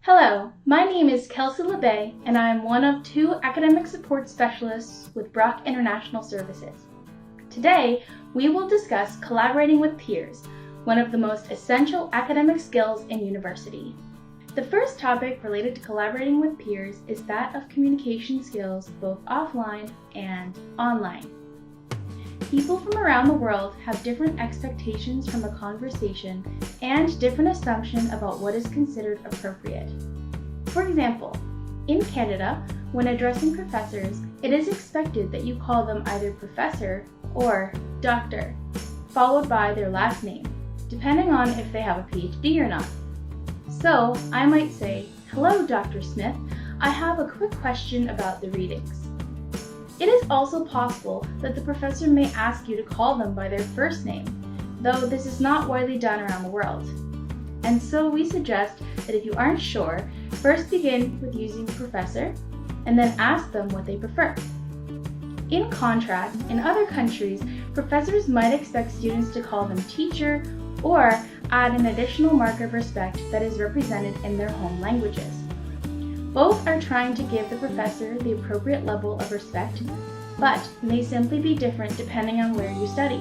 Hello, my name is Kelsey LeBay, and I am one of 2 academic support specialists with Brock International Services. Today, we will discuss collaborating with peers, one of the most essential academic skills in university. The first topic related to collaborating with peers is that of communication skills both offline and online. People from around the world have different expectations from a conversation and different assumptions about what is considered appropriate. For example, in Canada, when addressing professors, it is expected that you call them either professor or doctor, followed by their last name, depending on if they have a PhD or not. So, I might say, "Hello, Dr. Smith, I have a quick question about the readings." It is also possible that the professor may ask you to call them by their first name, though this is not widely done around the world. And so we suggest that if you aren't sure, first begin with using professor, and then ask them what they prefer. In contrast, in other countries, professors might expect students to call them teacher or add an additional mark of respect that is represented in their home languages. Both are trying to give the professor the appropriate level of respect, but may simply be different depending on where you study.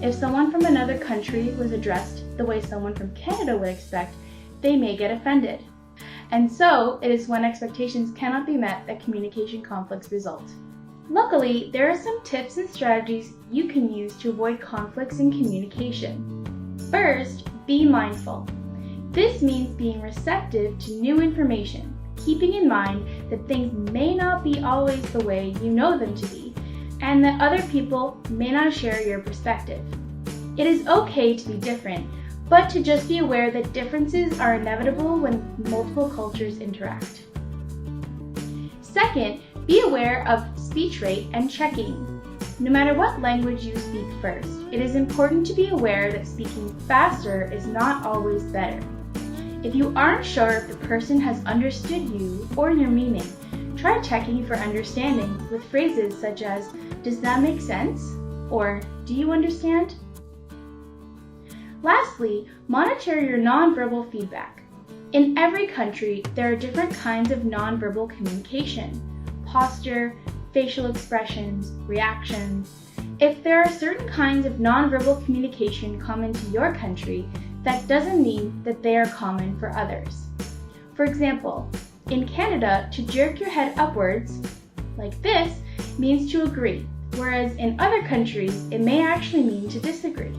If someone from another country was addressed the way someone from Canada would expect, they may get offended. And so, it is when expectations cannot be met that communication conflicts result. Luckily, there are some tips and strategies you can use to avoid conflicts in communication. First, be mindful. This means being receptive to new information, keeping in mind that things may not be always the way you know them to be, and that other people may not share your perspective. It is okay to be different, but to just be aware that differences are inevitable when multiple cultures interact. Second, be aware of speech rate and checking. No matter what language you speak first, it is important to be aware that speaking faster is not always better. If you aren't sure if the person has understood you or your meaning, try checking for understanding with phrases such as, "Does that make sense?" or "Do you understand?" Lastly, monitor your nonverbal feedback. In every country, there are different kinds of nonverbal communication: posture, facial expressions, reactions. If there are certain kinds of nonverbal communication common to your country, that doesn't mean that they are common for others. For example, in Canada, to jerk your head upwards, like this, means to agree, whereas in other countries, it may actually mean to disagree.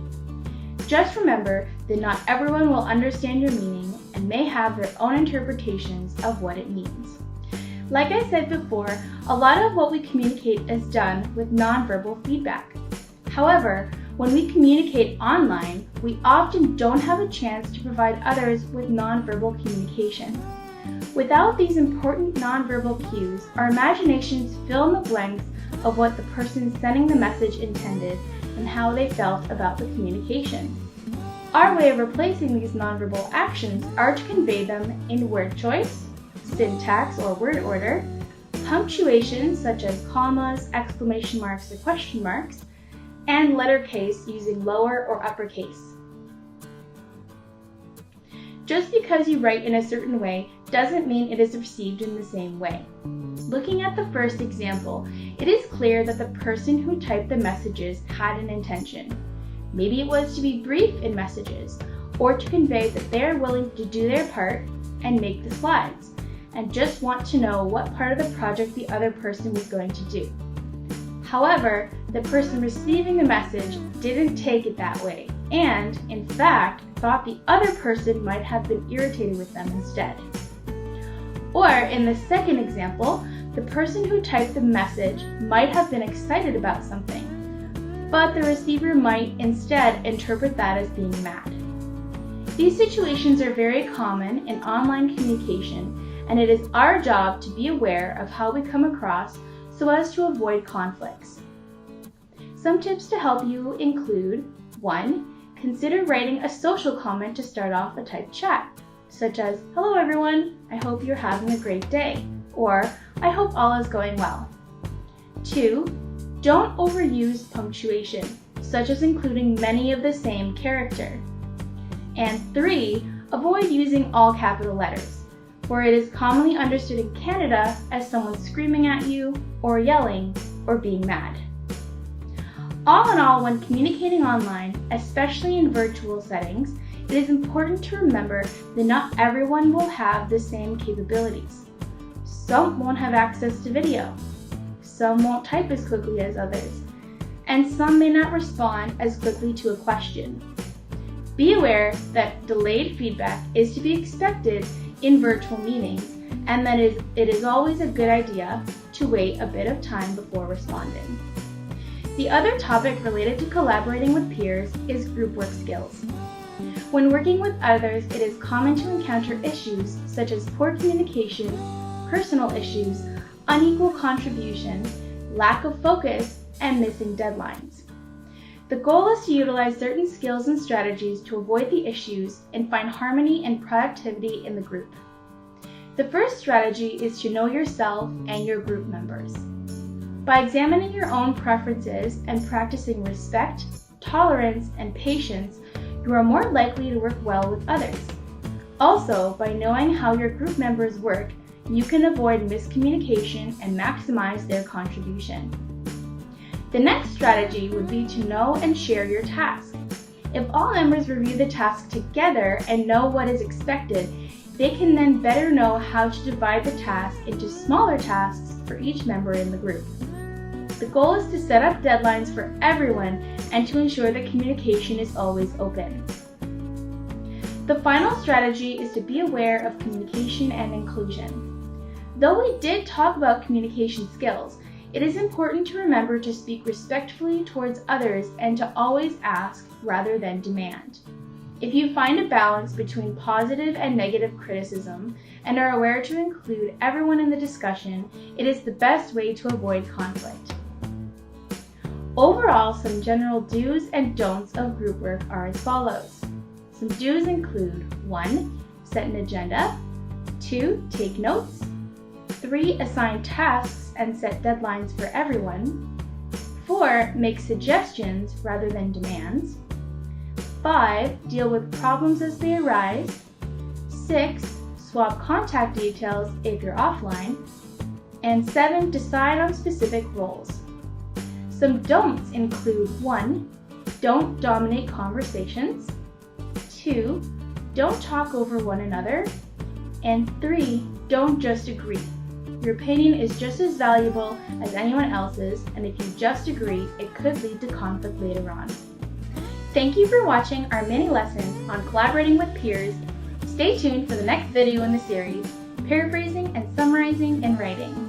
Just remember that not everyone will understand your meaning and may have their own interpretations of what it means. Like I said before, a lot of what we communicate is done with nonverbal feedback. However, when we communicate online, we often don't have a chance to provide others with nonverbal communication. Without these important nonverbal cues, our imaginations fill in the blanks of what the person sending the message intended and how they felt about the communication. Our way of replacing these nonverbal actions are to convey them in word choice, syntax or word order, punctuation such as commas, exclamation marks, or question marks, and letter case using lower or uppercase. Just because you write in a certain way doesn't mean it is received in the same way. Looking at the first example, it is clear that the person who typed the messages had an intention. Maybe it was to be brief in messages, or to convey that they are willing to do their part and make the slides, and just want to know what part of the project the other person was going to do. However, the person receiving the message didn't take it that way, and, in fact, thought the other person might have been irritated with them instead. Or, in the second example, the person who typed the message might have been excited about something, but the receiver might instead interpret that as being mad. These situations are very common in online communication, and it is our job to be aware of how we come across so as to avoid conflicts. Some tips to help you include: 1. Consider writing a social comment to start off a typed chat, such as, "Hello everyone, I hope you're having a great day," or "I hope all is going well." 2. Don't overuse punctuation, such as including many of the same character. And 3. Avoid using all capital letters. where it is commonly understood in Canada as someone screaming at you, or yelling, or being mad. All in all, when communicating online, especially in virtual settings, it is important to remember that not everyone will have the same capabilities. Some won't have access to video, some won't type as quickly as others, and some may not respond as quickly to a question. Be aware that delayed feedback is to be expected in virtual meetings, and that it is always a good idea to wait a bit of time before responding. The other topic related to collaborating with peers is group work skills. When working with others, it is common to encounter issues such as poor communication, personal issues, unequal contribution, lack of focus, and missing deadlines. The goal is to utilize certain skills and strategies to avoid the issues and find harmony and productivity in the group. The first strategy is to know yourself and your group members. By examining your own preferences and practicing respect, tolerance, and patience, you are more likely to work well with others. Also, by knowing how your group members work, you can avoid miscommunication and maximize their contribution. The next strategy would be to know and share your task. If all members review the task together and know what is expected, they can then better know how to divide the task into smaller tasks for each member in the group. The goal is to set up deadlines for everyone and to ensure that communication is always open. The final strategy is to be aware of communication and inclusion. Though we did talk about communication skills, it is important to remember to speak respectfully towards others and to always ask rather than demand. If you find a balance between positive and negative criticism and are aware to include everyone in the discussion, it is the best way to avoid conflict. Overall, some general do's and don'ts of group work are as follows. Some do's include 1. Set an agenda. 2. Take notes. 3. Assign tasks and set deadlines for everyone. 4. Make suggestions rather than demands. 5. Deal with problems as they arise. 6. Swap contact details if you're offline. And 7. Decide on specific roles. Some don'ts include 1. Don't dominate conversations. 2. Don't talk over one another. And 3. Don't just agree. Your opinion is just as valuable as anyone else's, and if you just agree, it could lead to conflict later on. Thank you for watching our mini lesson on collaborating with peers. Stay tuned for the next video in the series, Paraphrasing and Summarizing in Writing.